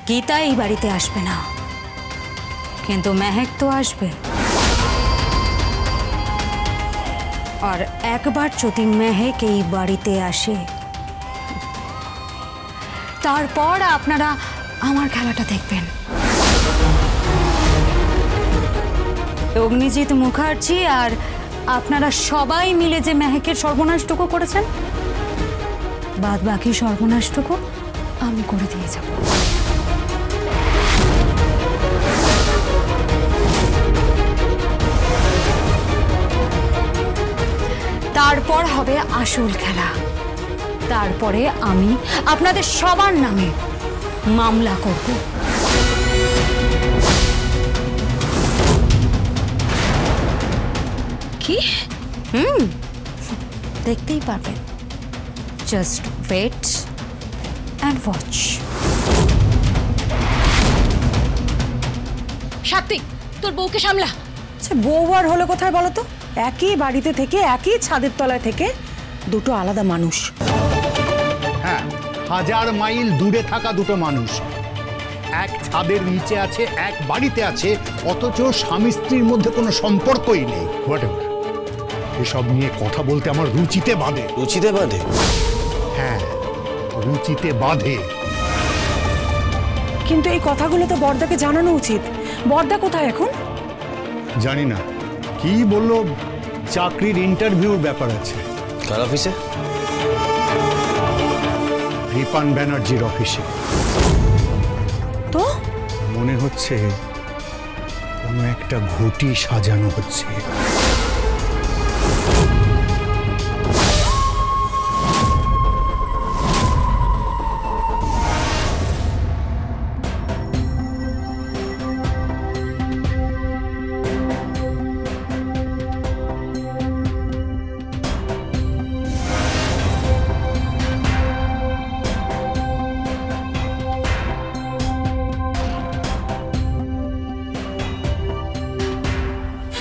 গীতা এই বাড়িতে আসবে না, কিন্তু মেহেক তো আসবে। আর একবার যদি মেহেক এই বাড়িতে আসে, তারপর আপনারা আমার খেলাটা দেখবেন। অগ্নিজিৎ মুখার্জি আর আপনারা সবাই মিলে যে মেহেকের সর্বনাশটুকু করেছেন, বাদ বাকি সর্বনাশটুকু আমি করে দিয়ে যাব। তারপর হবে আসল খেলা। তারপরে আমি আপনাদের সবার নামে মামলা করব। কি? দেখতেই পারবেন। Just wait and watch. Shakti, তোর বউকে সামলা। আচ্ছা, বউ আর হলো কোথায় বলো তো? একই বাড়িতে থেকে, একই ছাদের তলায় থেকে দুটো আলাদা মানুষ। হ্যাঁ, 1000 মাইল দূরে থাকা দুটো মানুষ এক ছাদের নিচে আছে, এক বাড়িতে আছে, অথচ স্বামী স্ত্রীর মধ্যে কোনো সম্পর্কই নেই। হোয়াটএভার, এসব নিয়ে কথা বলতে আমার রুচিতে বাধে। রুচিতে বাঁধে? হ্যাঁ, রুচিতে বাধে। কিন্তু এই কথাগুলো তো বর্দাকে জানানো উচিত। বর্দা কোথায় এখন? জানি না, কি বললো, চাকরির ইন্টারভিউর ব্যাপার আছে। কার অফিসে? রিপান ব্যানার্জির অফিসে। তো মনে হচ্ছে কোনো একটা ঘুঁটি সাজানো হচ্ছে।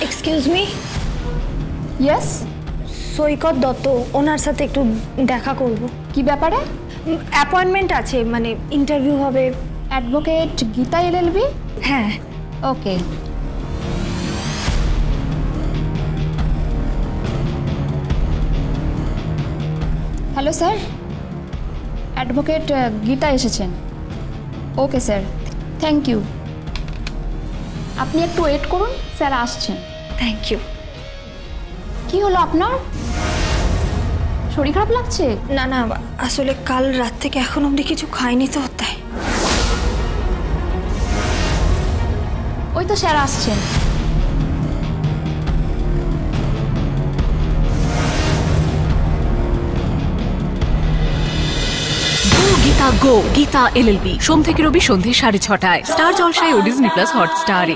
Excuse me. ইয়েস, সৈকত দত্ত, ওনার সাথে একটু দেখা করব। কি ব্যাপারে? অ্যাপয়েন্টমেন্ট আছে, মানে ইন্টারভিউ হবে। Advocate Geeta LLB? হ্যাঁ। Okay. Hello sir, advocate Geeta এসেছেন। Okay sir, thank you. আপনি একটু ওয়েট করুন, স্যার আসছেন। Thank you. কি হলো আপনার? শরীর খারাপ লাগছে? না না, আসলে কাল রাত থেকে এখন অবধি কিছু খাইনি তো, তাই। ওই তো স্যার আসছেন। গীতা গো, গীতা এলএলবি, সোম থেকে রবি সন্ধ্যে 6:30টায় স্টার জলসায় ও ডিজনি প্লাস হটস্টারে।